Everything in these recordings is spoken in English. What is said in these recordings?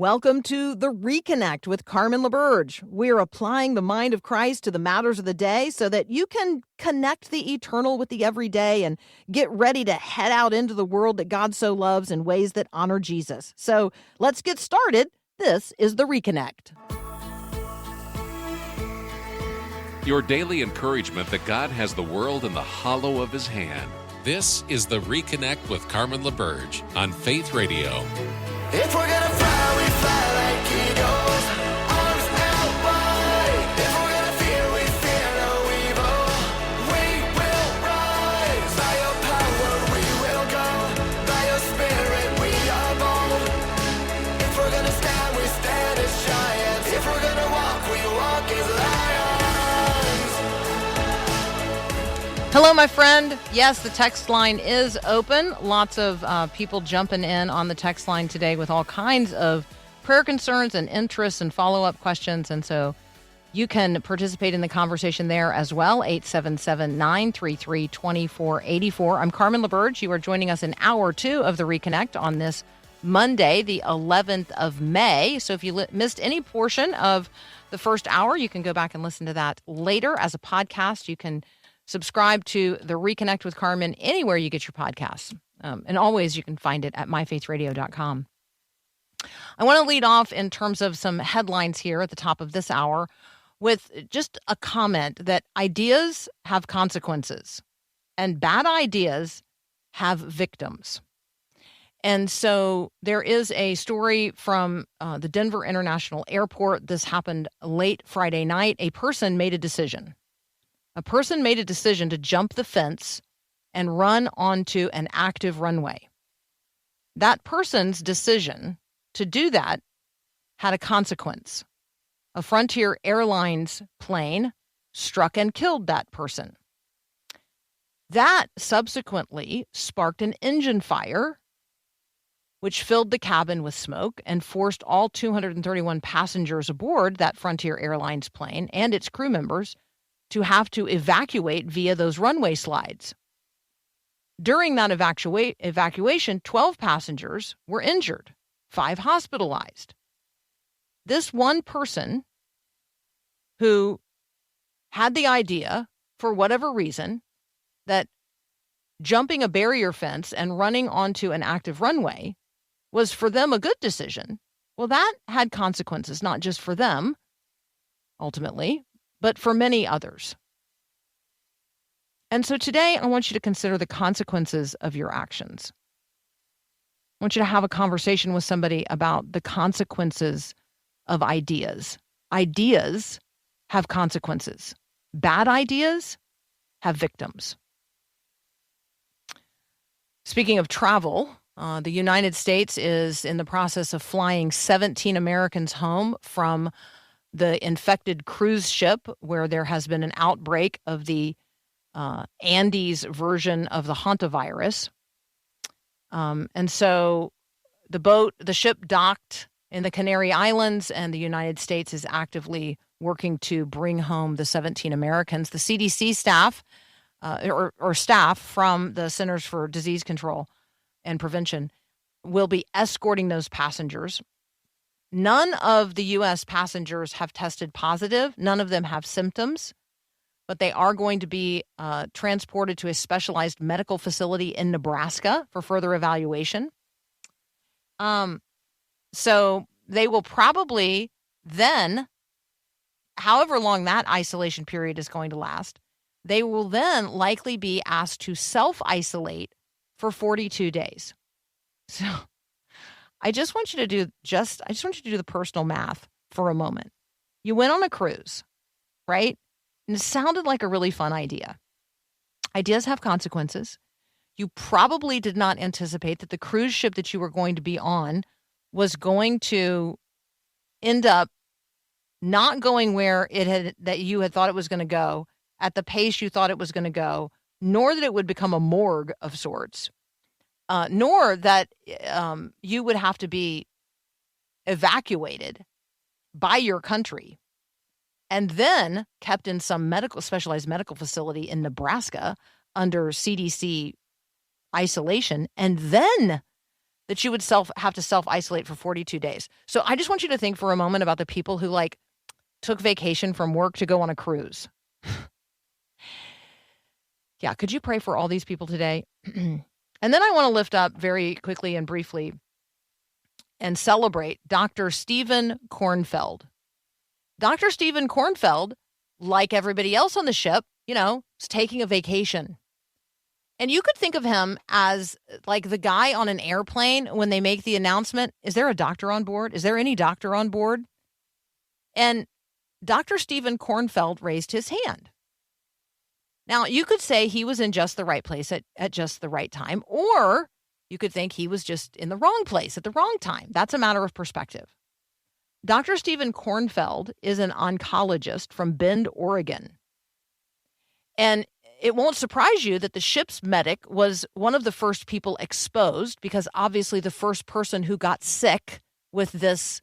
Welcome to The Reconnect with Carmen LaBerge. We're applying the mind of Christ to the matters of the day so that you can connect the eternal with the everyday and get ready to head out into the world that God so loves in ways that honor Jesus. So let's get started. This is The Reconnect. Your daily encouragement that God has the world in the hollow of his hand. This is The Reconnect with Carmen LaBerge on Faith Radio. If we're gonna fly, we fly like eagles, arms out wide. If we're gonna fear, we fear no evil. We will rise. By your power we will go. By your spirit we are bold. If we're gonna stand, we stand as giants. If we're gonna walk, we walk as lions. Hello, my friend. Yes, the text line is open. Lots of people jumping in on the text line today with all kinds of prayer concerns and interests and follow-up questions. And so you can participate in the conversation there as well, 877-933-2484. I'm Carmen LaBerge. You are joining us in hour 2 of The Reconnect on this Monday, the 11th of May. So if you missed any portion of the first hour, you can go back and listen to that later as a podcast. You can subscribe to The Reconnect with Carmen anywhere you get your podcasts. And always you can find it at myfaithradio.com. I want to lead off in terms of some headlines here at the top of this hour with just a comment that ideas have consequences and bad ideas have victims. And so there is a story from the Denver International Airport. This happened late Friday night. A person made a decision. A person made a decision to jump the fence and run onto an active runway. That person's decision to do that had a consequence. A Frontier Airlines plane struck and killed that person. That subsequently sparked an engine fire, which filled the cabin with smoke and forced all 231 passengers aboard that Frontier Airlines plane and its crew members to have to evacuate via those runway slides. During that evacuation, 12 passengers were injured, 5 hospitalized. This one person who had the idea, for whatever reason, that jumping a barrier fence and running onto an active runway was for them a good decision, well, that had consequences, not just for them, ultimately, but for many others. And so today, I want you to consider the consequences of your actions. I want you to have a conversation with somebody about the consequences of ideas. Ideas have consequences. Bad ideas have victims. Speaking of travel, the United States is in the process of flying 17 Americans home from the infected cruise ship where there has been an outbreak of the Andes version of the hantavirus. And so the ship docked in the Canary Islands, and the United States is actively working to bring home the 17 Americans. The CDC staff, or staff from the Centers for Disease Control and Prevention, will be escorting those passengers. None of the U.S. passengers have tested positive. None of them have symptoms, but they are going to be transported to a specialized medical facility in Nebraska for further evaluation. So they will probably then, however long that isolation period is going to last, they will then likely be asked to self-isolate for 42 days. So I just want you to do the personal math for a moment. You went on a cruise, right? And it sounded like a really fun idea. Ideas have consequences. You probably did not anticipate that the cruise ship that you were going to be on was going to end up not going where that you had thought it was going to go at the pace you thought it was going to go, nor that it would become a morgue of sorts. Nor that you would have to be evacuated by your country and then kept in some specialized medical facility in Nebraska under CDC isolation. And then that you would have to self-isolate for 42 days. So I just want you to think for a moment about the people who like took vacation from work to go on a cruise. Yeah, could you pray for all these people today? And then I want to lift up very quickly and briefly and celebrate Dr. Stephen Kornfeld. Dr. Stephen Kornfeld, like everybody else on the ship, is taking a vacation. And you could think of him as like the guy on an airplane when they make the announcement, is there a doctor on board? Is there any doctor on board? And Dr. Stephen Kornfeld raised his hand. Now, you could say he was in just the right place at just the right time, or you could think he was just in the wrong place at the wrong time. That's a matter of perspective. Dr. Stephen Kornfeld is an oncologist from Bend, Oregon. And it won't surprise you that the ship's medic was one of the first people exposed, because obviously the first person who got sick with this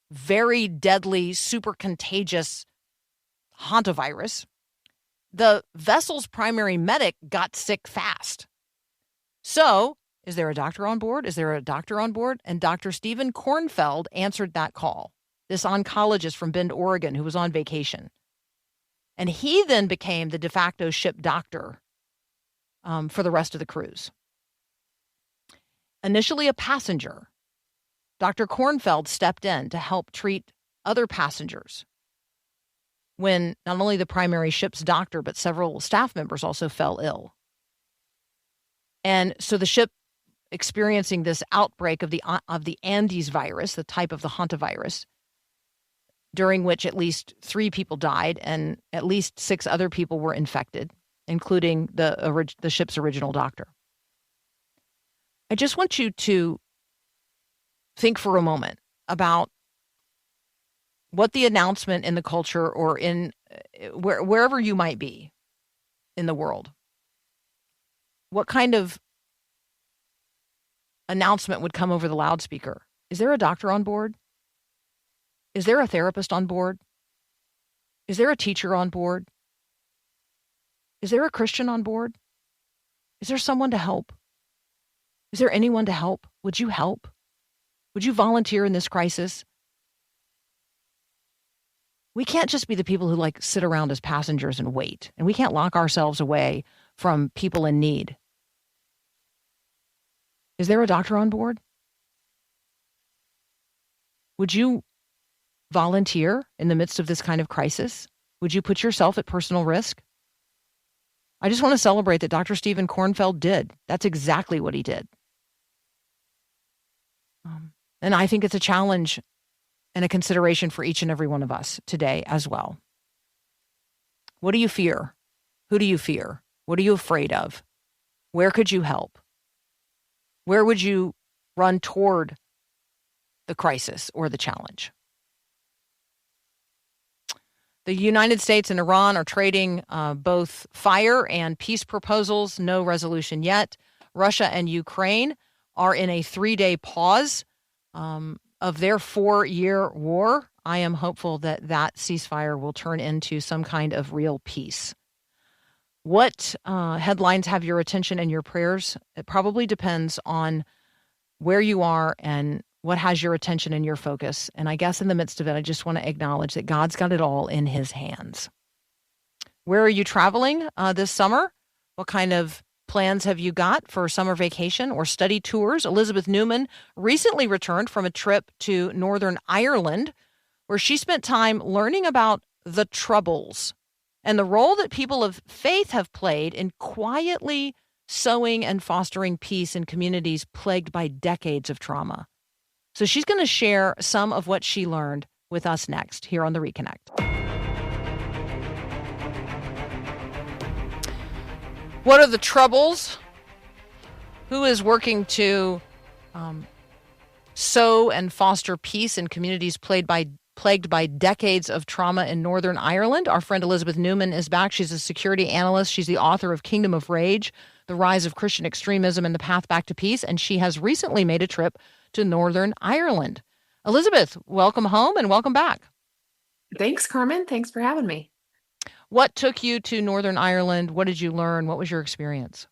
very deadly, super contagious hantavirus, the vessel's primary medic got sick fast. So, is there a doctor on board? Is there a doctor on board? And Dr. Stephen Kornfeld answered that call, this oncologist from Bend, Oregon, who was on vacation. And he then became the de facto ship doctor for the rest of the cruise. Initially a passenger, Dr. Kornfeld stepped in to help treat other passengers when not only the primary ship's doctor, but several staff members also fell ill. And so the ship experiencing this outbreak of the Andes virus, the type of the hantavirus, during which at least 3 people died and at least 6 other people were infected, including the ship's original doctor. I just want you to think for a moment about what the announcement in the culture or in wherever you might be in the world, what kind of announcement would come over the loudspeaker? Is there a doctor on board? Is there a therapist on board? Is there a teacher on board? Is there a Christian on board? Is there someone to help? Is there anyone to help? Would you help? Would you volunteer in this crisis? We can't just be the people who like sit around as passengers and wait, and we can't lock ourselves away from people in need. Is there a doctor on board? Would you volunteer in the midst of this kind of crisis? Would you put yourself at personal risk? I just want to celebrate that Dr. Stephen Kornfeld did. That's exactly what he did. And I think it's a challenge and a consideration for each and every one of us today as well. What do you fear? Who do you fear? What are you afraid of? Where could you help? Where would you run toward the crisis or the challenge? The United States and Iran are trading both fire and peace proposals. No resolution yet. Russia and Ukraine are in a 3-day pause of their 4-year war. I am hopeful that that ceasefire will turn into some kind of real peace. What headlines have your attention and your prayers? It probably depends on where you are and what has your attention and your focus. And I guess in the midst of it, I just want to acknowledge that God's got it all in his hands. Where are you traveling this summer? What kind of plans have you got for summer vacation or study tours? Elizabeth Neumann recently returned from a trip to Northern Ireland, where she spent time learning about the Troubles and the role that people of faith have played in quietly sowing and fostering peace in communities plagued by decades of trauma. So she's going to share some of what she learned with us next here on The Reconnect. What are the Troubles? Who is working to sow and foster peace in communities plagued by decades of trauma in Northern Ireland? Our friend Elizabeth Neumann is back. She's a security analyst. She's the author of Kingdom of Rage, The Rise of Christian Extremism and the Path Back to Peace, and she has recently made a trip to Northern Ireland. Elizabeth, welcome home and welcome back. Thanks, Carmen. Thanks for having me. What took you to Northern Ireland? What did you learn? What was your experience?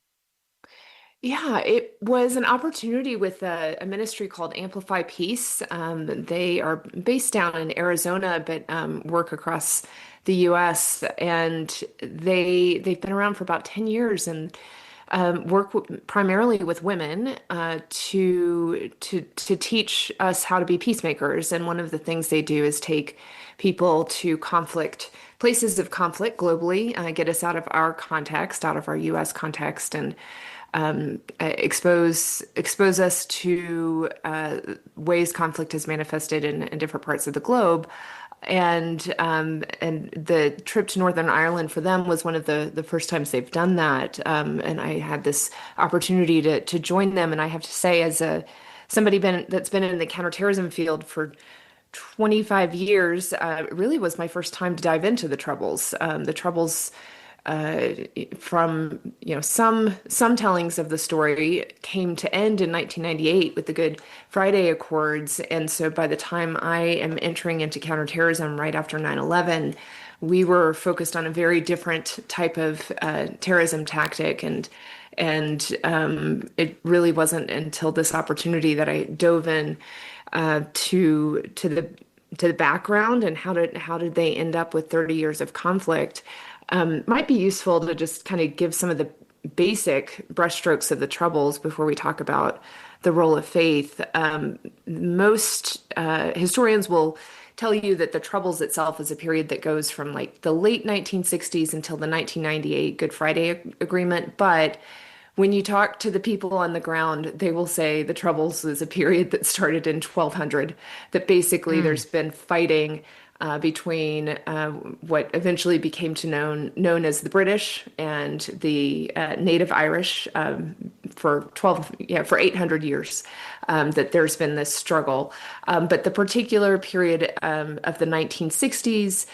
Yeah, it was an opportunity with a ministry called Amplify Peace. They are based down in Arizona, but work across the U.S. And they've been around for about 10 years and work primarily with women to teach us how to be peacemakers. And one of the things they do is take people to places of conflict globally, get us out of our context, out of our U.S. context, and expose us to ways conflict is manifested in different parts of the globe. And the trip to Northern Ireland for them was one of the first times they've done that. And I had this opportunity to join them. And I have to say, as a somebody that's been in the counterterrorism field for 25 years, it really was my first time to dive into the Troubles. The Troubles, uh, from some tellings of the story, came to end in 1998 with the Good Friday Accords. And so by the time I am entering into counterterrorism right after 9/11, we were focused on a very different type of terrorism tactic. And it really wasn't until this opportunity that I dove in to the background and how did they end up with 30 years of conflict. Might be useful to just kind of give some of the basic brushstrokes of the Troubles before we talk about the role of faith. Most historians will tell you that the Troubles itself is a period that goes from like the late 1960s until the 1998 Good Friday Agreement. But when you talk to the people on the ground, they will say the Troubles is a period that started in 1200, that basically there's been fighting between what eventually became known as the British and the native Irish for 800 years. That there's been this struggle, but the particular period of the 1960s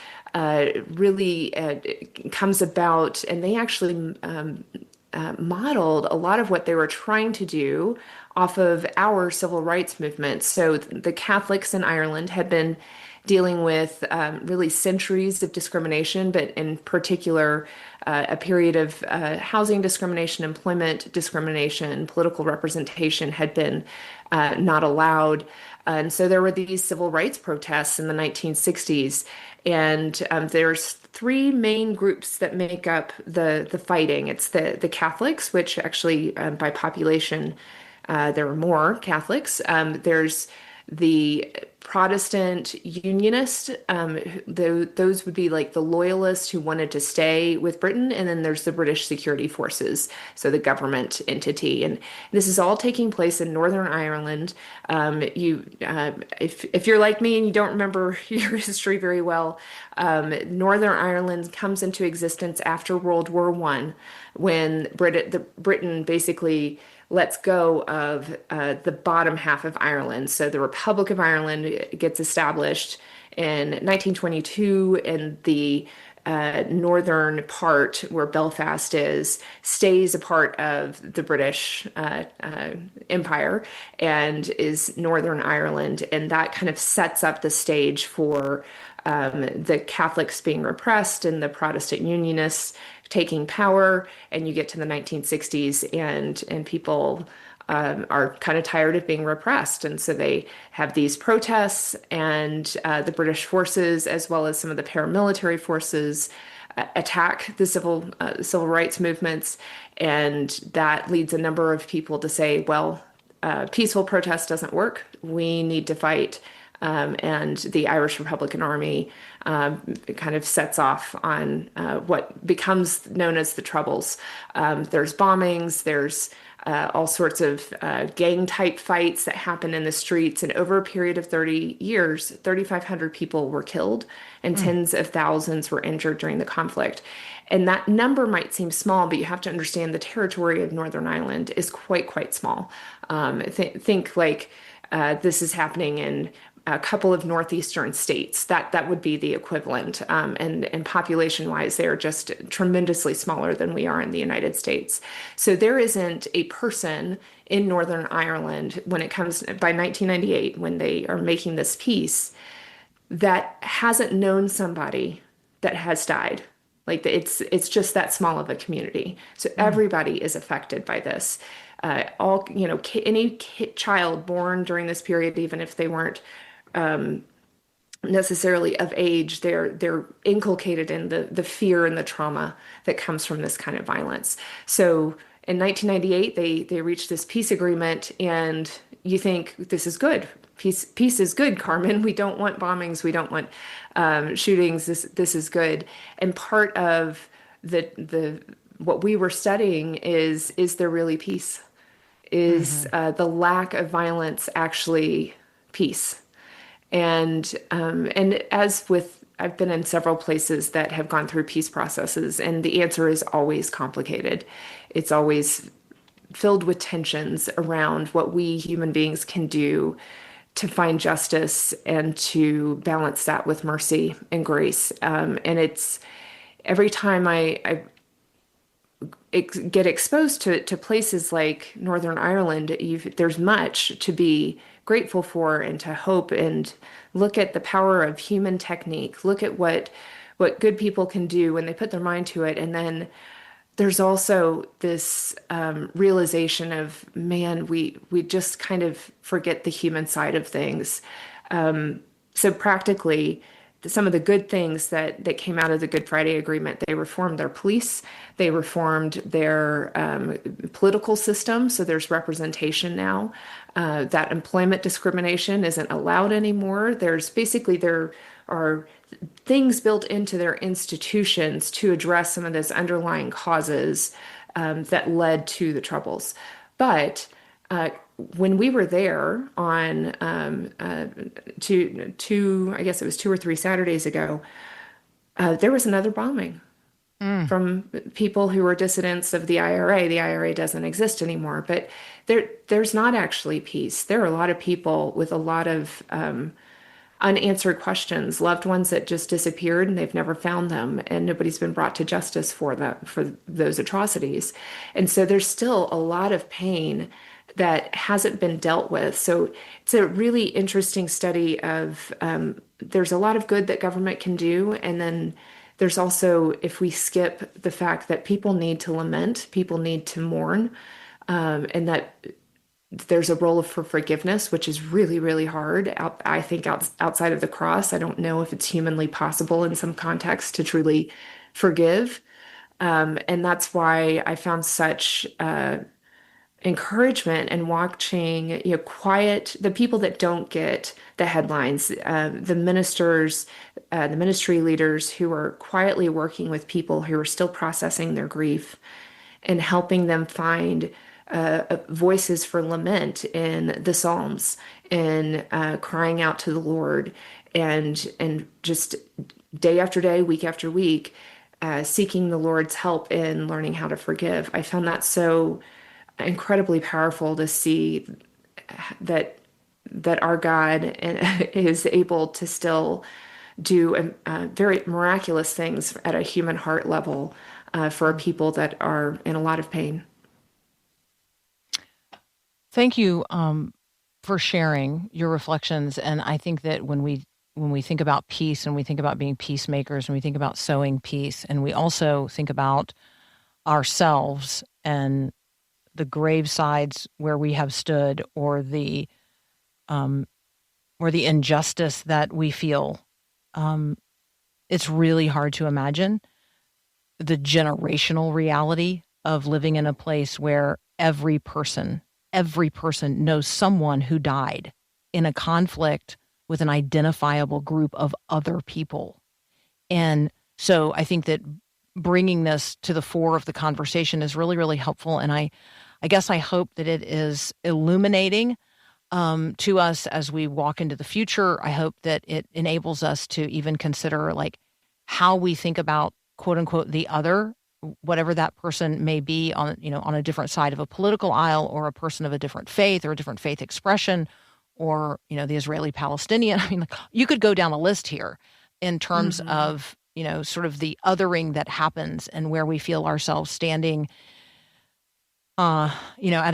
really comes about, and they actually modeled a lot of what they were trying to do off of our civil rights movement. So the Catholics in Ireland had been dealing with really centuries of discrimination, but in particular, a period of housing discrimination, employment discrimination, political representation had been not allowed. And so there were these civil rights protests in the 1960s. And there's three main groups that make up the fighting. It's the Catholics, which actually by population there were more Catholics. There's the Protestant Unionists, those would be like the loyalists who wanted to stay with Britain, and then there's the British Security Forces, so the government entity, and this is all taking place in Northern Ireland. If you're like me and you don't remember your history very well, Northern Ireland comes into existence after World War One, when Britain basically lets go of the bottom half of Ireland. So the Republic of Ireland gets established in 1922, and the northern part, where Belfast is, stays a part of the British Empire and is Northern Ireland. And that kind of sets up the stage for the Catholics being repressed and the Protestant Unionists taking power. And you get to the 1960s, and people are kind of tired of being repressed. And so they have these protests, and the British forces, as well as some of the paramilitary forces, attack the civil rights movements. And that leads a number of people to say, well, peaceful protest doesn't work. We need to fight. And the Irish Republican Army kind of sets off on what becomes known as the Troubles. There's bombings, there's all sorts of gang type fights that happen in the streets. And over a period of 30 years, 3,500 people were killed and tens of thousands were injured during the conflict. And that number might seem small, but you have to understand the territory of Northern Ireland is quite small. Think like this is happening in a couple of northeastern states. That would be the equivalent. And population wise, they're just tremendously smaller than we are in the United States. So there isn't a person in Northern Ireland when it comes by 1998, when they are making this peace, that hasn't known somebody that has died. Like it's just that small of a community. So everybody is affected by this. All, any child born during this period, even if they weren't necessarily of age, they're inculcated in the fear and the trauma that comes from this kind of violence. So in 1998, they reached this peace agreement, and you think this is good. Peace is good, Carmen. We don't want bombings. We don't want shootings. This is good. And part of the what we were studying is there really peace? Is the lack of violence actually peace? And as with, I've been in several places that have gone through peace processes, and the answer is always complicated. It's always filled with tensions around what we human beings can do to find justice and to balance that with mercy and grace. And it's every time I get exposed to places like Northern Ireland, there's much to be grateful for and to hope, and look at the power of human technique. Look at what good people can do when they put their mind to it. And then there's also this realization of, man, we just kind of forget the human side of things. So practically, some of the good things that came out of the Good Friday Agreement, they reformed their police, they reformed their political system, so there's representation now. That employment discrimination isn't allowed anymore. There are things built into their institutions to address some of those underlying causes that led to the troubles. But when we were there on I guess it was 2 or 3 Saturdays ago, there was another bombing from people who were dissidents of the IRA. The IRA doesn't exist anymore, but there's not actually peace. There are a lot of people with a lot of unanswered questions, loved ones that just disappeared and they've never found them, and nobody's been brought to justice for those atrocities. And so there's still a lot of pain that hasn't been dealt with. So it's a really interesting study of there's a lot of good that government can do, and then there's also, if we skip the fact that people need to lament, people need to mourn, and that there's a role for forgiveness, which is really, really hard. I think outside of the cross, I don't know if it's humanly possible in some contexts to truly forgive. And that's why I found such encouragement and watching, quiet, the people that don't get the headlines, the ministers, the ministry leaders who are quietly working with people who are still processing their grief and helping them find voices for lament in the Psalms, and crying out to the Lord, and just day after day, week after week, seeking the Lord's help in learning how to forgive. I found that so incredibly powerful to see that our God is able to still do very miraculous things at a human heart level for people that are in a lot of pain. Thank you for sharing your reflections. And I think that when we think about peace, and we think about being peacemakers, and we think about sowing peace, and we also think about ourselves and the gravesides where we have stood, or the injustice that we feel, it's really hard to imagine the generational reality of living in a place where every person knows someone who died in a conflict with an identifiable group of other people. And so I think that bringing this to the fore of the conversation is really, really helpful. And I guess I hope that it is illuminating to us as we walk into the future. I hope that it enables us to even consider how we think about, quote unquote, the other, whatever that person may be on a different side of a political aisle, or a person of a different faith or a different faith expression, or, the Israeli-Palestinian. I mean, you could go down a list here in terms of, sort of the othering that happens, and where we feel ourselves standing, at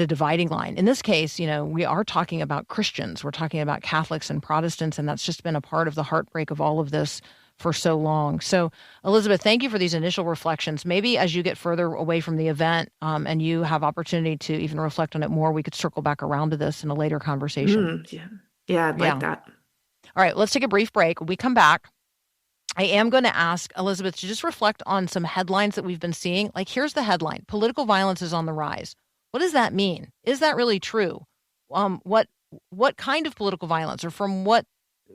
a dividing line. In this case, we are talking about Christians. We're talking about Catholics and Protestants, and that's just been a part of the heartbreak of all of this for so long. So, Elizabeth, thank you for these initial reflections. Maybe as you get further away from the event and you have opportunity to even reflect on it more, we could circle back around to this in a later conversation. Yeah. Yeah, I'd Yeah. like that. All right, let's take a brief break. When we come back, I am going to ask Elizabeth to just reflect on some headlines that we've been seeing. Like, here's the headline: political violence is on the rise. What does that mean? Is that really true? What kind of political violence, or from what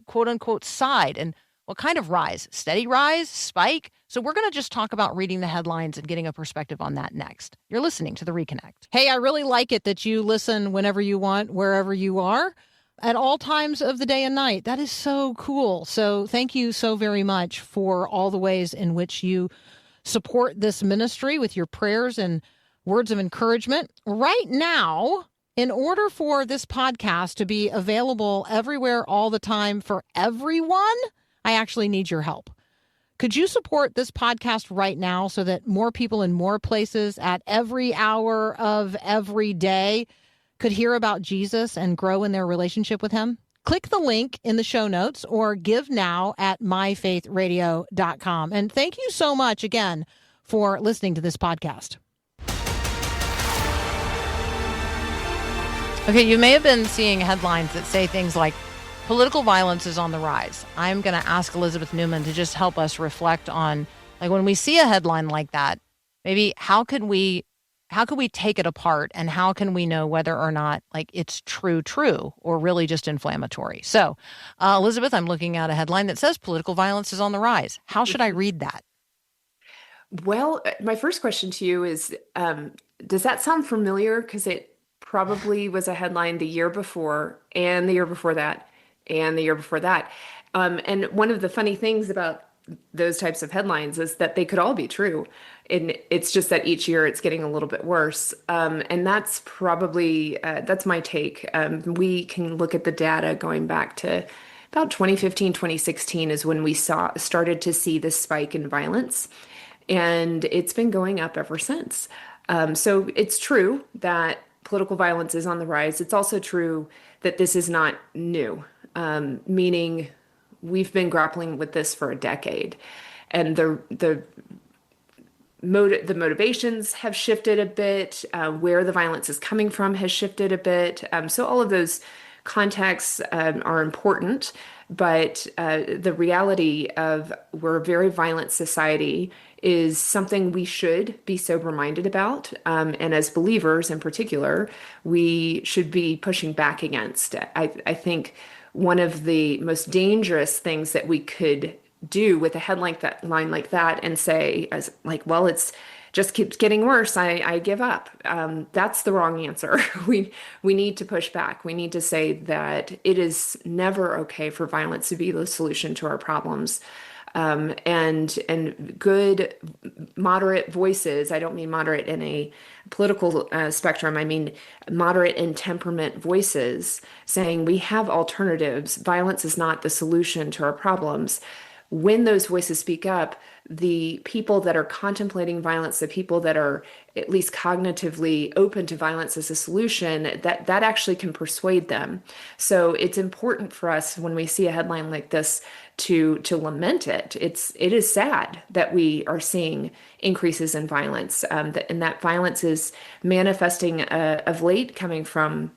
quote unquote side, and what kind of rise? Steady rise, spike? So we're going to just talk about reading the headlines and getting a perspective on that next. You're listening to The Reconnect. Hey, I really like it that you listen whenever you want, wherever you are, at all times of the day and night. That is so cool. So thank you so very much for all the ways in which you support this ministry with your prayers and words of encouragement. Right now, in order for this podcast to be available everywhere all the time for everyone, I actually need your help. Could you support this podcast right now so that more people in more places at every hour of every day could hear about Jesus and grow in their relationship with him? Click the link in the show notes or give now at myfaithradio.com. And thank you so much again for listening to this podcast. Okay, you may have been seeing headlines that say things like political violence is on the rise. I'm going to ask Elizabeth Neumann to just help us reflect on, like, when we see a headline like that, maybe how could we take it apart, and how can we know whether or not, like, it's true, or really just inflammatory? So, Elizabeth, I'm looking at a headline that says political violence is on the rise. How should I read that? Well, my first question to you is, does that sound familiar? Because it probably was a headline the year before, and the year before that, and the year before that. And one of the funny things about those types of headlines is that they could all be true. And it's just that each year it's getting a little bit worse. And that's probably, that's my take. We can look at the data going back to about 2015, 2016 is when we started to see this spike in violence. And it's been going up ever since. So it's true that political violence is on the rise. It's also true that this is not new, meaning we've been grappling with this for a decade, and the motivations have shifted a bit. Where the violence is coming from has shifted a bit. So all of those contexts are important, but the reality of we're a very violent society is something we should be sober-minded about. And as believers in particular, we should be pushing back against. I think one of the most dangerous things that we could do with a headline like that and say, as like, well, it's just keeps getting worse, I give up. That's the wrong answer. We need to push back. We need to say that it is never okay for violence to be the solution to our problems. And good moderate voices, I don't mean moderate in a political spectrum, I mean moderate in temperament voices saying we have alternatives. Violence is not the solution to our problems. When those voices speak up, the people that are contemplating violence, the people that are at least cognitively open to violence as a solution, that actually can persuade them. So it's important for us when we see a headline like this to lament it. It is sad that we are seeing increases in violence, and that violence is manifesting of late, coming from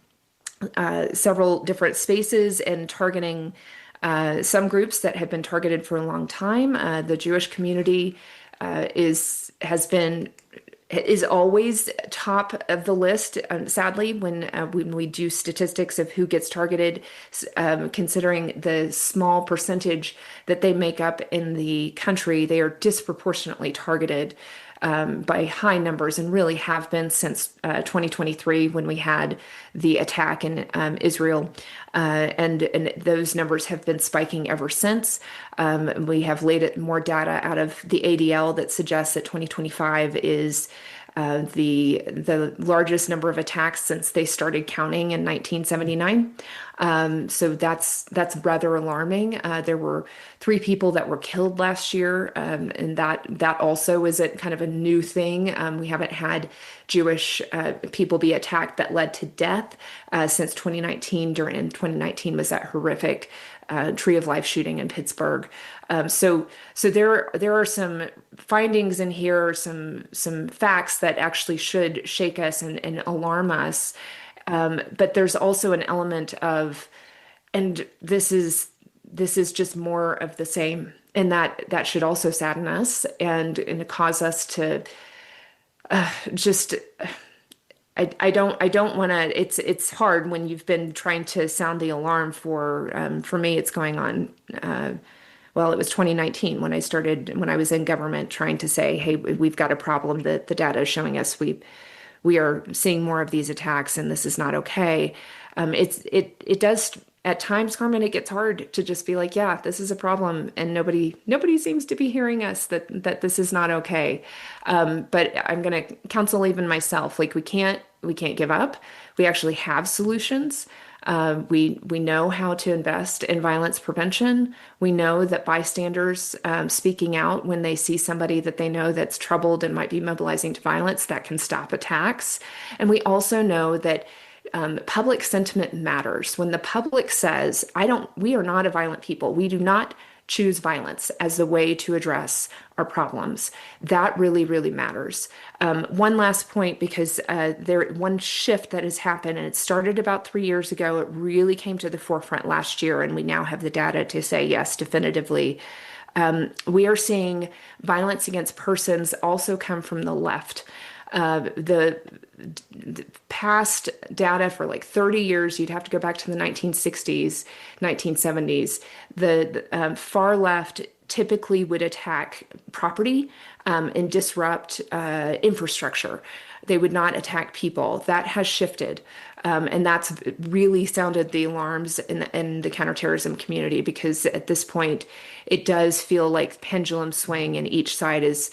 several different spaces and targeting some groups that have been targeted for a long time. The Jewish community is always top of the list. Sadly, when we do statistics of who gets targeted, considering the small percentage that they make up in the country, they are disproportionately targeted by high numbers, and really have been since 2023 when we had the attack in Israel. And those numbers have been spiking ever since. We have laid more data out of the ADL that suggests that 2025 is the largest number of attacks since they started counting in 1979. So that's rather alarming. There were 3 people that were killed last year, and that also is a kind of a new thing. We haven't had Jewish people be attacked that led to death since 2019. And 2019 was that horrific Tree of Life shooting in Pittsburgh. So there are some findings in here, some facts that actually should shake us and alarm us. But there's also an element of, and this is just more of the same, and that should also sadden us and cause us to just. I don't want to. It's hard when you've been trying to sound the alarm for me. It's going on. Well, it was 2019 when I was in government trying to say, hey, we've got a problem that the data is showing us we are seeing more of these attacks, and this is not okay. It does at times, Carmen. It gets hard to just be like, yeah, this is a problem, and nobody seems to be hearing us that this is not okay. But I'm going to counsel even myself, like we can't give up. We actually have solutions. We know how to invest in violence prevention. We know that bystanders speaking out when they see somebody that they know that's troubled and might be mobilizing to violence, that can stop attacks. And we also know that public sentiment matters. When the public says, we are not a violent people, we do not choose violence as the way to address our problems, that really, really matters. One last point, because one shift that has happened, and it started about 3 years ago, it really came to the forefront last year, and we now have the data to say, yes, definitively, we are seeing violence against persons also come from the left. The past data for like 30 years, you'd have to go back to the 1960s, 1970s. The far left typically would attack property and disrupt infrastructure. They would not attack people. That has shifted. And that's really sounded the alarms in the counterterrorism community, because at this point, it does feel like pendulum swing and each side is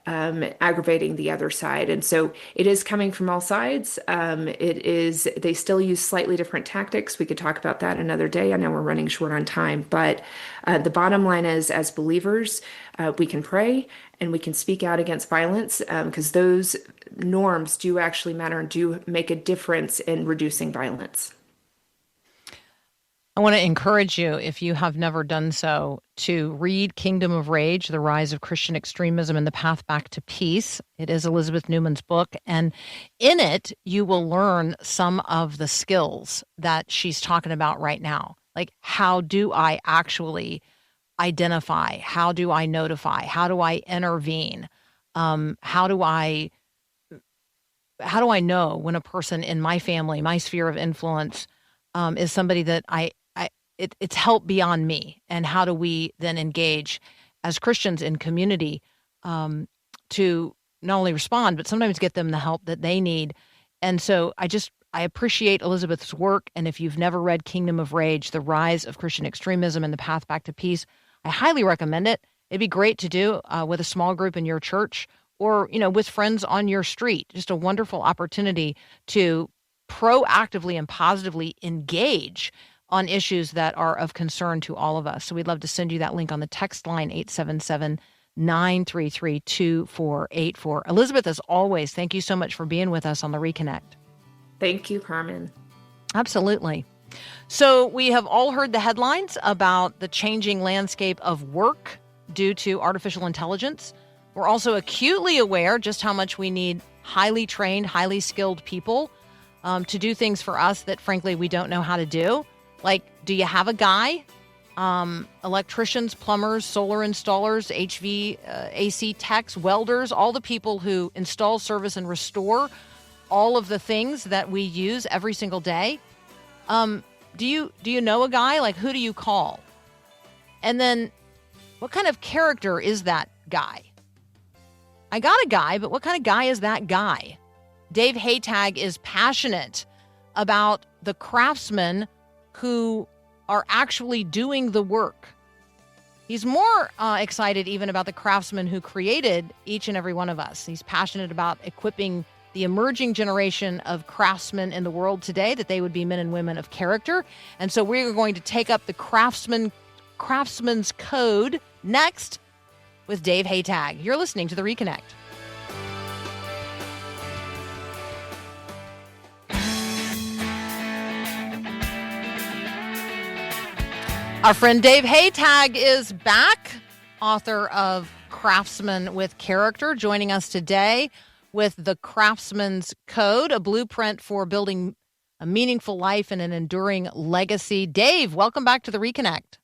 aggravating the other side. And so it is coming from all sides. They still use slightly different tactics. We could talk about that another day. I know we're running short on time, but the bottom line is, as believers, we can pray and we can speak out against violence, because those norms do actually matter and do make a difference in reducing violence. I want to encourage you, if you have never done so, to read Kingdom of Rage, The Rise of Christian Extremism and the Path Back to Peace. It is Elizabeth Neumann's book. And in it, you will learn some of the skills that she's talking about right now. Like, how do I actually identify? How do I notify? How do I intervene? How do I know when a person in my family, my sphere of influence, is somebody that it's help beyond me, and how do we then engage as Christians in community to not only respond, but sometimes get them the help that they need. And so I appreciate Elizabeth's work. And if you've never read Kingdom of Rage, The Rise of Christian Extremism and the Path Back to Peace, I highly recommend it. It'd be great to do with a small group in your church, or, with friends on your street. Just a wonderful opportunity to proactively and positively engage on issues that are of concern to all of us. So we'd love to send you that link on the text line, 877-933-2484. Elizabeth, as always, thank you so much for being with us on the Reconnect. Thank you, Carmen. Absolutely. So we have all heard the headlines about the changing landscape of work due to artificial intelligence. We're also acutely aware just how much we need highly trained, highly skilled people to do things for us that, frankly, we don't know how to do. Like, do you have a guy? Electricians, plumbers, solar installers, HVAC techs, welders, all the people who install, service, and restore all of the things that we use every single day. Do you know a guy? Like, who do you call? And then what kind of character is that guy? I got a guy, but what kind of guy is that guy? Dave Haytag is passionate about the craftsmen who are actually doing the work. He's more excited even about the craftsmen who created each and every one of us. He's passionate about equipping the emerging generation of craftsmen in the world today, that they would be men and women of character. And so we're going to take up the craftsman's code next with Dave Haytag. You're listening to The Reconnect. Our friend Dave Haytag is back, author of Craftsman with Character, joining us today with The Craftsman's Code, a blueprint for building a meaningful life and an enduring legacy. Dave, welcome back to the Reconnect.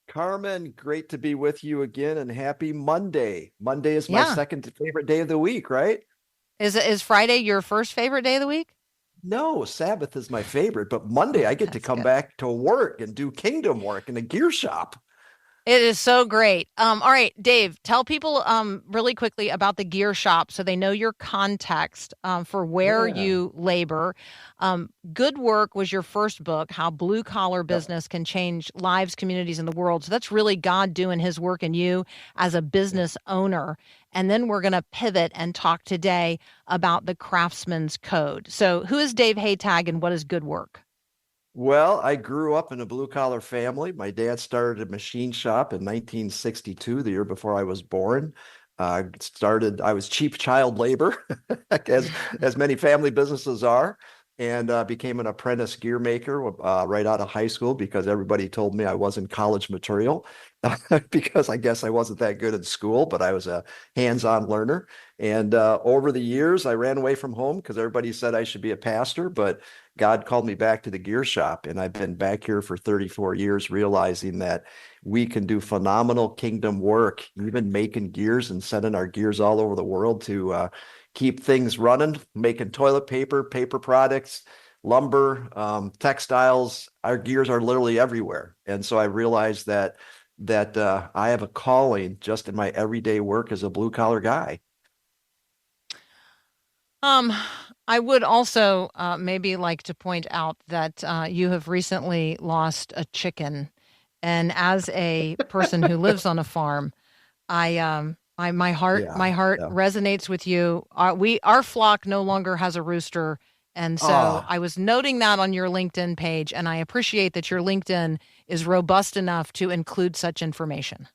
Carmen, great to be with you again, and happy Monday. Monday is my Yeah. second favorite day of the week, right? Is Friday your first favorite day of the week? No, Sabbath is my favorite, but Monday I get to That's come good. back to work and do kingdom work in a gear shop. It is so great. All right, Dave, tell people really quickly about the gear shop so they know your context for where Yeah. you labor. Good Work was your first book, How Blue Collar Yep. Business Can Change Lives, Communities, and the World. So that's really God doing his work in you as a business owner. And then we're going to pivot and talk today about the Craftsman's Code. So who is Dave Haytag and what is Good Work? Well, I grew up in a blue collar family. My dad started a machine shop in 1962, the year before I was born. I was cheap child labor, as many family businesses are, and became an apprentice gear maker right out of high school because everybody told me I wasn't college material because I guess I wasn't that good in school, but I was a hands-on learner. And over the years, I ran away from home because everybody said I should be a pastor, but God called me back to the gear shop, and I've been back here for 34 years, realizing that we can do phenomenal kingdom work, even making gears and sending our gears all over the world to keep things running, making toilet paper, paper products, lumber, textiles. Our gears are literally everywhere. And so I realized that I have a calling just in my everyday work as a blue collar guy. I would also maybe like to point out that you have recently lost a chicken, and as a person who lives on a farm, my heart Yeah. my heart Yeah. resonates with you. Our flock no longer has a rooster, and so Ah, I was noting that on your LinkedIn page, and I appreciate that your LinkedIn is robust enough to include such information.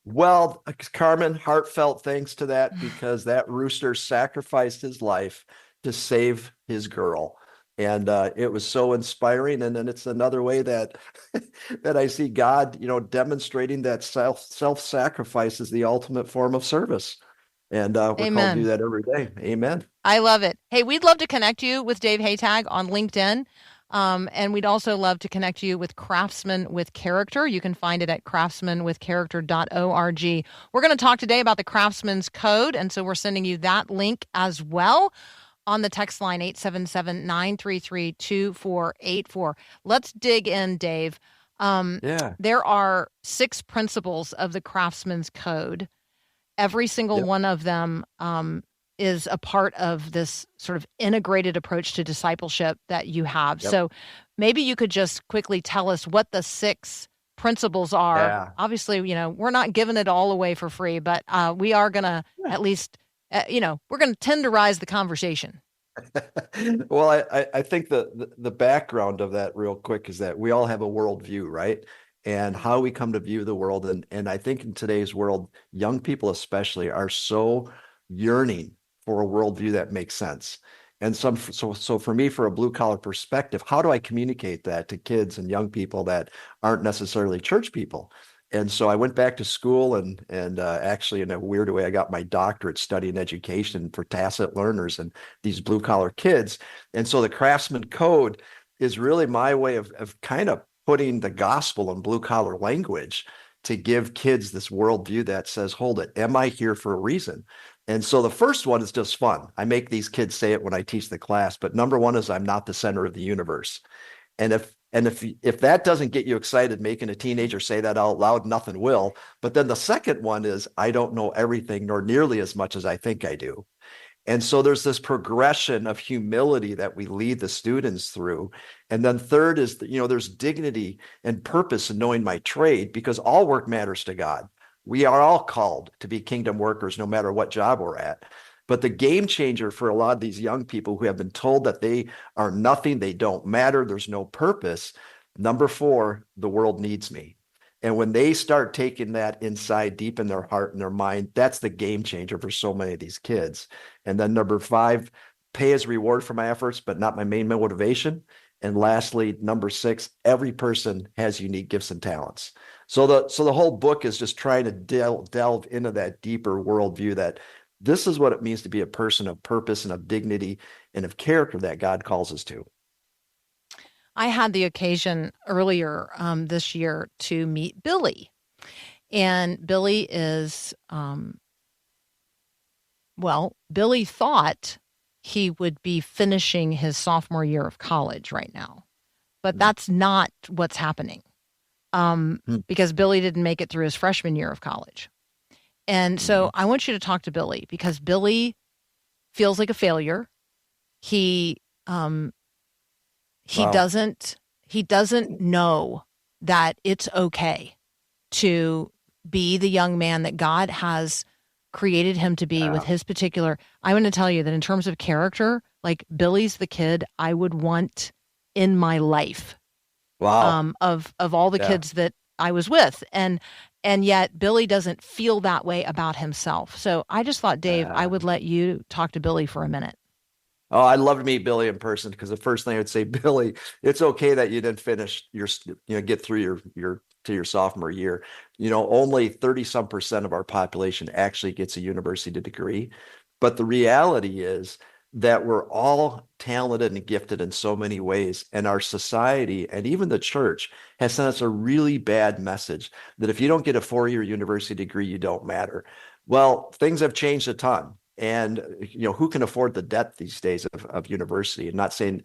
well, Carmen, heartfelt thanks to that because that rooster sacrificed his life to save his girl. And it was so inspiring. And then it's another way that that I see God, demonstrating that self-sacrifice is the ultimate form of service. And we're called to do Amen. that every day. Amen. I love it. Hey, we'd love to connect you with Dave Haytag on LinkedIn. And we'd also love to connect you with Craftsman with Character. You can find it at craftsmanwithcharacter.org. We're going to talk today about the Craftsman's Code. And so we're sending you that link as well on the text line 877-933-2484. Let's dig in, Dave. Yeah. There are 6 principles of the Craftsman's Code. Every single Yep. one of them is a part of this sort of integrated approach to discipleship that you have. Yep. So maybe you could just quickly tell us what the 6 principles are. Yeah. Obviously, we're not giving it all away for free, but we are going to Yeah. at least, we're going to tenderize the conversation. Well, I think the background of that real quick is that we all have a worldview, right? And how we come to view the world. And I think in today's world, young people especially are so yearning for a worldview that makes sense. And so for me, for a blue collar perspective, how do I communicate that to kids and young people that aren't necessarily church people? And so I went back to school and actually in a weird way, I got my doctorate studying education for tacit learners and these blue collar kids. And so the Craftsman Code is really my way of kind of putting the gospel in blue collar language to give kids this worldview that says, hold it, am I here for a reason? And so the first one is just fun. I make these kids say it when I teach the class, but number one is I'm not the center of the universe. And if that doesn't get you excited, making a teenager say that out loud, nothing will. But then the second one is I don't know everything nor nearly as much as I think I do. And so there's this progression of humility that we lead the students through. And then third is, there's dignity and purpose in knowing my trade because all work matters to God. We are all called to be kingdom workers, no matter what job we're at. But the game changer for a lot of these young people who have been told that they are nothing, they don't matter, there's no purpose. Number 4, the world needs me. And when they start taking that inside deep in their heart and their mind, that's the game changer for so many of these kids. And then number 5, pay as reward for my efforts, but not my main motivation. And lastly, number 6, every person has unique gifts and talents. So the whole book is just trying to delve into that deeper worldview that this is what it means to be a person of purpose and of dignity and of character that God calls us to. I had the occasion earlier this year to meet Billy. And Billy is, Billy thought he would be finishing his sophomore year of college right now. But that's not what's happening because Billy didn't make it through his freshman year of college. And so I want you to talk to Billy because Billy feels like a failure. He Wow. doesn't know that it's okay to be the young man that God has created him to be with his particular. I'm going to tell you that in terms of character, like Billy's the kid I would want in my life. Wow. Of all the kids that I was with. And yet Billy doesn't feel that way about himself. So I just thought, Dave, I would let you talk to Billy for a minute. Oh, I'd love to meet Billy in person because the first thing I would say, Billy, it's okay that you didn't finish get through your sophomore year. Only 30% of our population actually gets a university degree. But the reality is that we're all talented and gifted in so many ways. And our society and even the church has sent us a really bad message that if you don't get a 4-year university degree, you don't matter. Well, things have changed a ton. And, who can afford the debt these days of university? And not saying,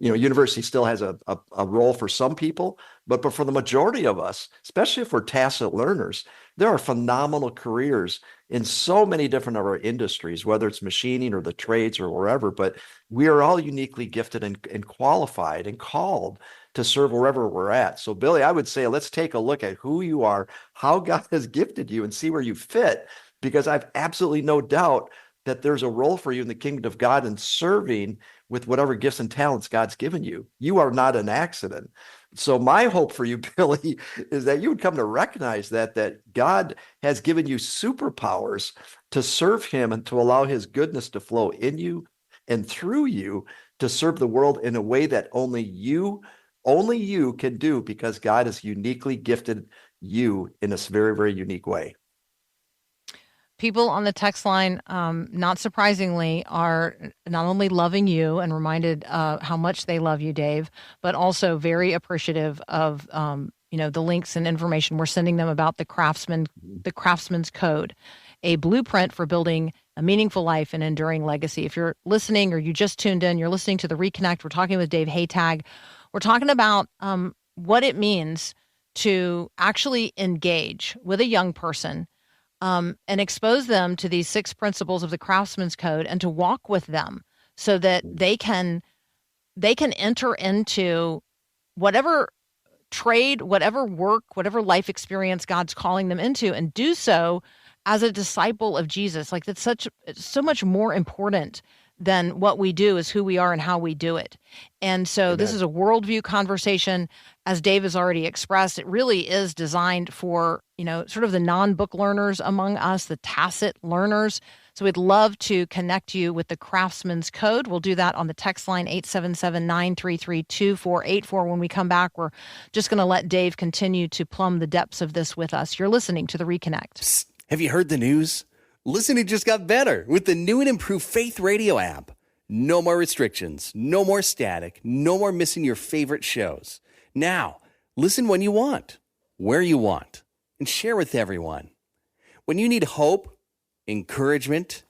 university still has a role for some people, but for the majority of us, especially if we're tacit learners, there are phenomenal careers in so many different of our industries, whether it's machining or the trades or wherever, but we are all uniquely gifted and qualified and called to serve wherever we're at. So Billy, I would say, let's take a look at who you are, how God has gifted you and see where you fit, because I've absolutely no doubt that there's a role for you in the kingdom of God and serving with whatever gifts and talents God's given you. You are not an accident. So my hope for you, Billy, is that you would come to recognize that God has given you superpowers to serve him and to allow his goodness to flow in you and through you to serve the world in a way that only you can do, because God has uniquely gifted you in this very, very unique way. People on the text line, not surprisingly, are not only loving you and reminded how much they love you, Dave, but also very appreciative of the links and information we're sending them about the Craftsman's Code, a blueprint for building a meaningful life and enduring legacy. If you're listening or you just tuned in, you're listening to the Reconnect. We're talking with Dave Haytag. We're talking about what it means to actually engage with a young person and expose them to these 6 principles of the Craftsman's Code and to walk with them so that they can enter into whatever trade, whatever work, whatever life experience God's calling them into, and do so as a disciple of Jesus. Like it's so much more important than what we do is who we are and how we do it. And so Amen. This is a worldview conversation. As Dave has already expressed, it really is designed for, sort of the non-book learners among us, the tacit learners. So we'd love to connect you with the Craftsman's Code. We'll do that on the text line 877-933-2484. When we come back, we're just going to let Dave continue to plumb the depths of this with us. You're listening to the Reconnect. Psst, have you heard the news? Listening just got better with the new and improved Faith Radio app. No more restrictions, no more static, no more missing your favorite shows. Now, listen when you want, where you want, and share with everyone. When you need hope, encouragement,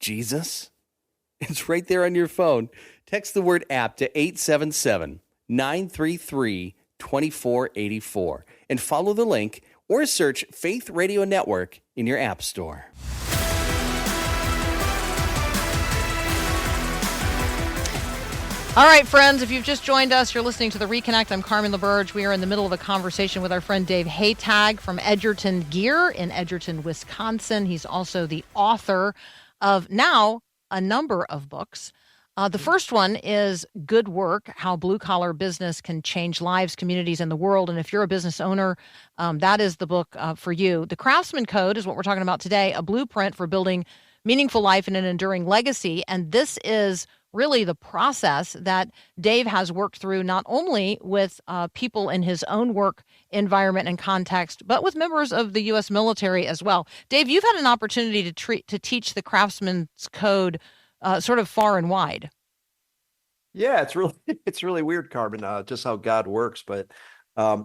Jesus, it's right there on your phone. Text the word app to 877-933-2484 and follow the link or search Faith Radio Network in your app store. All right, friends, if you've just joined us, you're listening to The Reconnect. I'm Carmen LaBerge. We are in the middle of a conversation with our friend Dave Haytag from Edgerton Gear in Edgerton, Wisconsin. He's also the author of now a number of books. The first one is Good Work, How Blue-Collar Business Can Change Lives, Communities, and the World. And if you're a business owner, that is the book for you. The Craftsman Code is what we're talking about today, a blueprint for building meaningful life and an enduring legacy. And this is really the process that Dave has worked through, not only with people in his own work environment and context, but with members of the U.S. military as well. Dave, you've had an opportunity to teach the Craftsman's Code sort of far and wide. Yeah, it's really it's really weird, Carmen, just how God works. But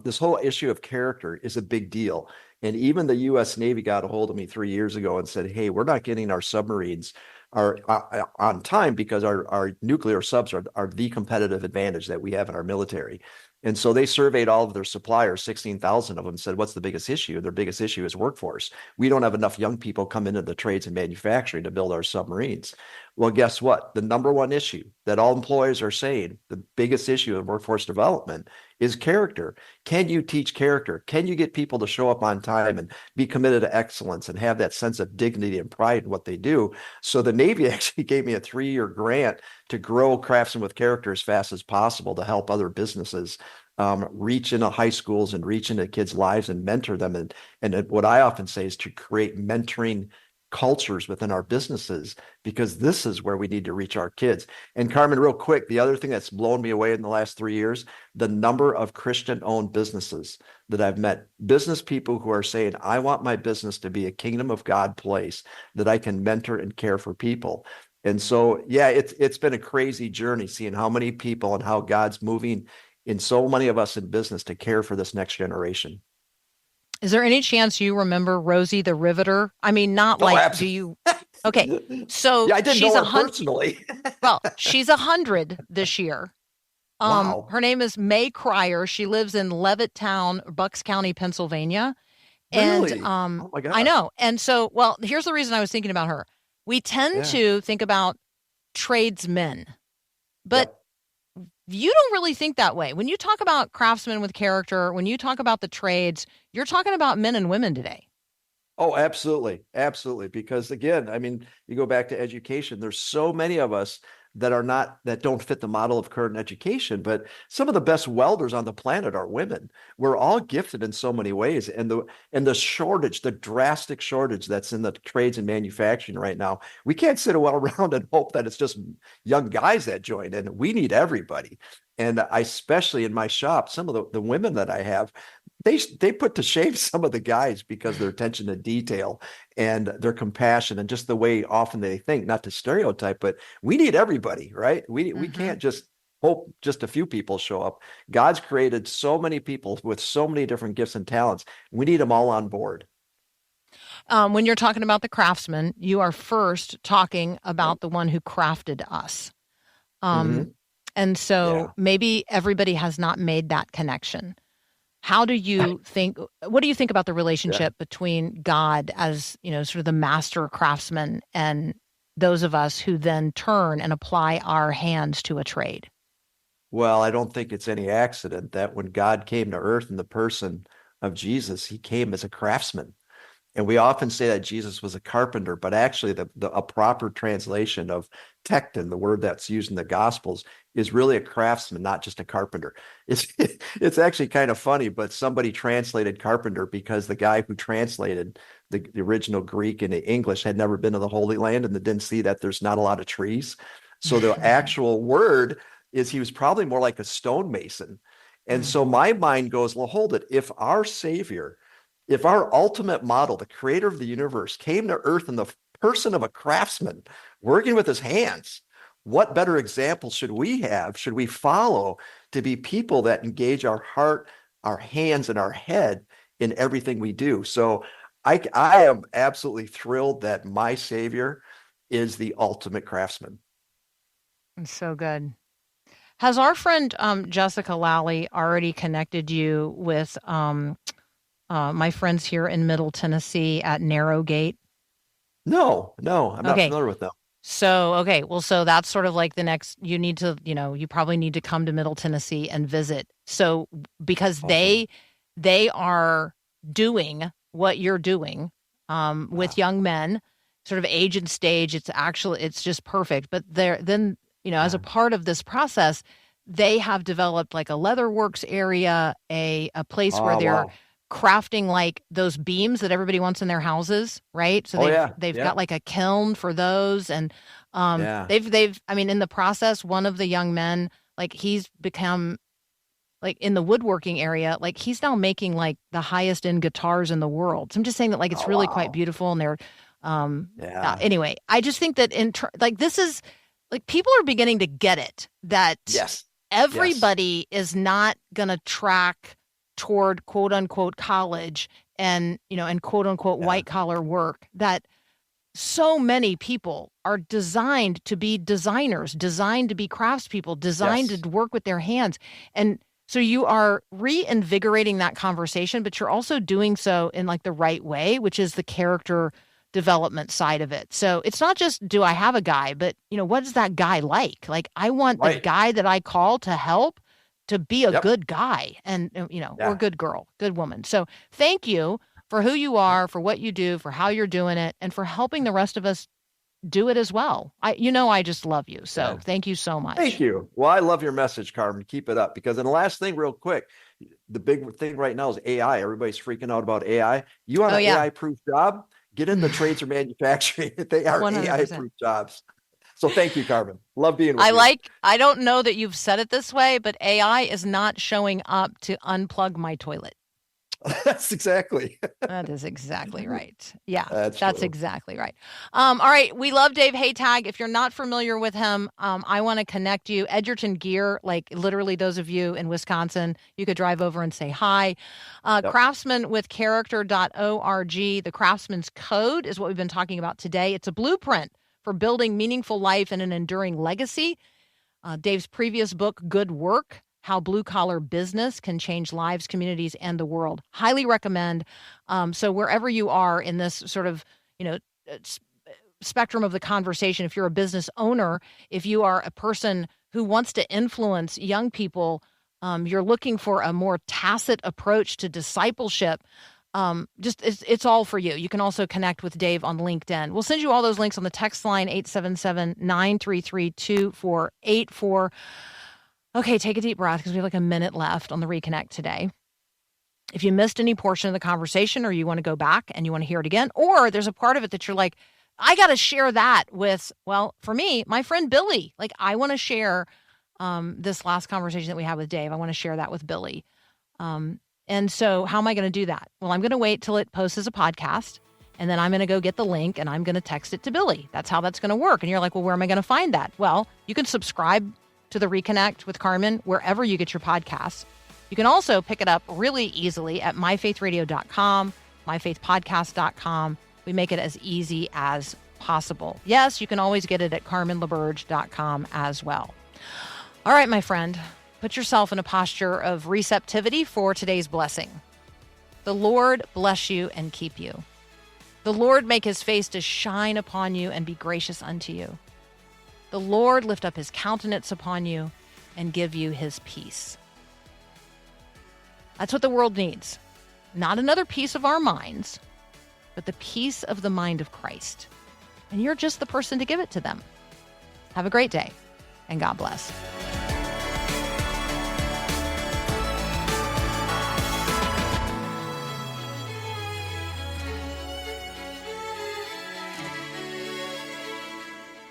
this whole issue of character is a big deal. And even the U.S. Navy got a hold of me 3 years ago and said, "Hey, we're not getting our submarines on time because our nuclear subs are the competitive advantage that we have in our military." And so they surveyed all of their suppliers, 16,000 of them, and said, "What's the biggest issue?" Their biggest issue is workforce. We don't have enough young people come into the trades and manufacturing to build our submarines. Well, guess what? The number one issue that all employers are saying, the biggest issue of workforce development is character. Can you teach character? Can you get people to show up on time and be committed to excellence and have that sense of dignity and pride in what they do? So the Navy actually gave me a 3-year grant to grow Craftsman with Character as fast as possible to help other businesses reach into high schools and reach into kids' lives and mentor them. And what I often say is to create mentoring cultures within our businesses, because this is where we need to reach our kids. And Carmen, real quick, the other thing that's blown me away in the last 3 years, the number of Christian-owned businesses that I've met, business people who are saying, "I want my business to be a kingdom of God place that I can mentor and care for people." And so, yeah, it's been a crazy journey seeing how many people and how God's moving in so many of us in business to care for this next generation. Is there any chance you remember Rosie the Riveter? I mean, not Oh, like, do absolutely. you? Okay, so Yeah, I didn't she's know her 100. personally. Well, she's 100 this year. Wow. Her name is May Cryer. She lives in Levittown, Bucks County, Pennsylvania. And Really? Oh my I gosh. know. And so, well, here's the reason I was thinking about her. We tend Yeah. to think about tradesmen, but Yep. you don't really think that way. When you talk about craftsmen with character, when you talk about the trades, you're talking about men and women today. Oh, absolutely. Absolutely. Because again, I mean, you go back to education, there's so many of us that don't fit the model of current education, but some of the best welders on the planet are women. We're all gifted in so many ways. And the shortage, the drastic shortage that's in the trades and manufacturing right now, we can't sit around and hope that it's just young guys that join in. We need everybody. And I, especially in my shop, some of the women that I have, they put to shame some of the guys because their attention to detail and their compassion and just the way often they think, not to stereotype, but we need everybody, right? We can't just hope just a few people show up. God's created so many people with so many different gifts and talents. We need them all on board. When you're talking about the craftsman, you are first talking about the one who crafted us. Mhm. And so Yeah. maybe everybody has not made that connection. How do you think, what do you think about the relationship between God as, sort of the master craftsman and those of us who then turn and apply our hands to a trade? Well, I don't think it's any accident that when God came to earth in the person of Jesus, he came as a craftsman. And we often say that Jesus was a carpenter, but actually a proper translation of tekton, the word that's used in the Gospels, is really a craftsman, not just a carpenter. It's it's actually kind of funny, but somebody translated carpenter because the guy who translated the original Greek into English had never been to the Holy Land and didn't see that there's not a lot of trees. So the actual word is he was probably more like a stonemason. And so my mind goes, well, hold it. If our ultimate model, the creator of the universe, came to earth in the person of a craftsman working with his hands, what better example should we have, should we follow to be people that engage our heart, our hands, and our head in everything we do? So I am absolutely thrilled that my Savior is the ultimate craftsman. It's so good. Has our friend Jessica Lally already connected you with my friends here in Middle Tennessee at Narrowgate? No, I'm not Okay. familiar with them. So that's sort of like the next, you probably need to come to Middle Tennessee and visit. So because Awesome. they are doing what you're doing with young men, sort of age and stage, it's just perfect. But as a part of this process, they have developed like a leatherworks area, a place where Oh, they're wow. crafting like those beams that everybody wants in their houses, right? So Oh, yeah. they've Yeah. got like a kiln for those, and Yeah. I mean, in the process, one of the young men, like he's become like in the woodworking area, like he's now making like the highest end guitars in the world. So I'm just saying that like it's Oh, really wow. quite beautiful. And they're, Yeah. anyway, I just think that like this is like people are beginning to get it that Yes. everybody is not going to track toward quote unquote college and, and quote unquote white collar work, that so many people are designed to be designers, designed to be craftspeople, designed to work with their hands. And so you are reinvigorating that conversation, but you're also doing so in like the right way, which is the character development side of it. So it's not just, do I have a guy, but what is that guy like? Like I want the guy that I call to help to be a good guy and, or good girl, good woman. So thank you for who you are, for what you do, for how you're doing it, and for helping the rest of us do it as well. I just love you. So thank you so much. Thank you. Well, I love your message, Carmen. Keep it up. Because then the last thing real quick, the big thing right now is AI. Everybody's freaking out about AI. You want an AI-proof job? Get in the trades or manufacturing. They are 100%. AI-proof jobs. So thank you, Carmen. Love being with you. I don't know that you've said it this way, but AI is not showing up to unplug my toilet. That's exactly. That is exactly right. Yeah, that's exactly right. All right. We love Dave Haytag. If you're not familiar with him, I want to connect you. Edgerton Gear, like literally those of you in Wisconsin, you could drive over and say hi. Craftsman with character.org. The Craftsman's Code is what we've been talking about today. It's a blueprint for building meaningful life and an enduring legacy. Dave's previous book, Good Work, How Blue-Collar Business Can Change Lives, Communities, and the World. Highly recommend. So wherever you are in this sort of, spectrum of the conversation, if you're a business owner, if you are a person who wants to influence young people, you're looking for a more tacit approach to discipleship, it's all for you. You can also connect with Dave on LinkedIn. We'll send you all those links on the text line, 877-933-2484. Okay, take a deep breath because we have like a minute left on the Reconnect today. If you missed any portion of the conversation or you want to go back and you want to hear it again, or there's a part of it that you're like, I got to share that with, well, for me, my friend Billy. Like I want to share this last conversation that we had with Dave. I want to share that with Billy. And so how am I going to do that? Well, I'm going to wait till it posts as a podcast, and then I'm going to go get the link and I'm going to text it to Billy. That's how that's going to work. And you're like, well, where am I going to find that? Well, you can subscribe to the Reconnect with Carmen wherever you get your podcasts. You can also pick it up really easily at myfaithradio.com, myfaithpodcast.com. We make it as easy as possible. Yes, you can always get it at carmenlaberge.com as well. All right, my friend, put yourself in a posture of receptivity for today's blessing. The Lord bless you and keep you. The Lord make his face to shine upon you and be gracious unto you. The Lord lift up his countenance upon you and give you his peace. That's what the world needs. Not another piece of our minds, but the peace of the mind of Christ. And you're just the person to give it to them. Have a great day, and God bless.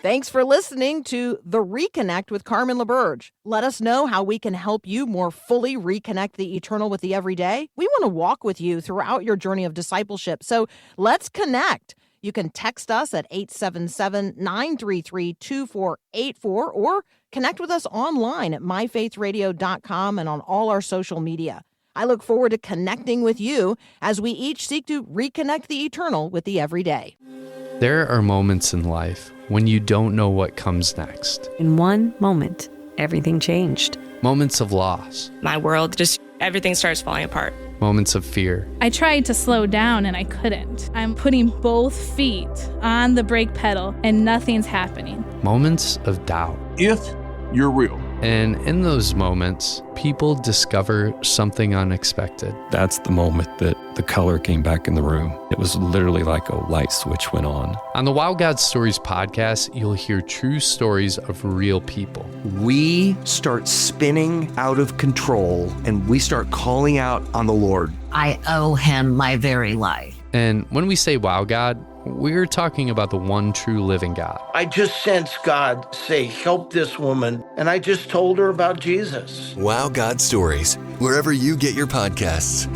Thanks for listening to The Reconnect with Carmen LaBerge. Let us know how we can help you more fully reconnect the eternal with the everyday. We want to walk with you throughout your journey of discipleship. So let's connect. You can text us at 877-933-2484 or connect with us online at myfaithradio.com and on all our social media. I look forward to connecting with you as we each seek to reconnect the eternal with the everyday. There are moments in life when you don't know what comes next. In one moment, everything changed. Moments of loss. My world, everything starts falling apart. Moments of fear. I tried to slow down and I couldn't. I'm putting both feet on the brake pedal and nothing's happening. Moments of doubt. If you're real. And in those moments, people discover something unexpected. That's the moment that the color came back in the room. It was literally like a light switch went on. On the Wow God Stories podcast, you'll hear true stories of real people. We start spinning out of control and we start calling out on the Lord. I owe him my very life. And when we say Wow God, We're talking about the one true living God. I just sensed God say, help this woman. And I just told her about Jesus. Wow God Stories, wherever you get your podcasts.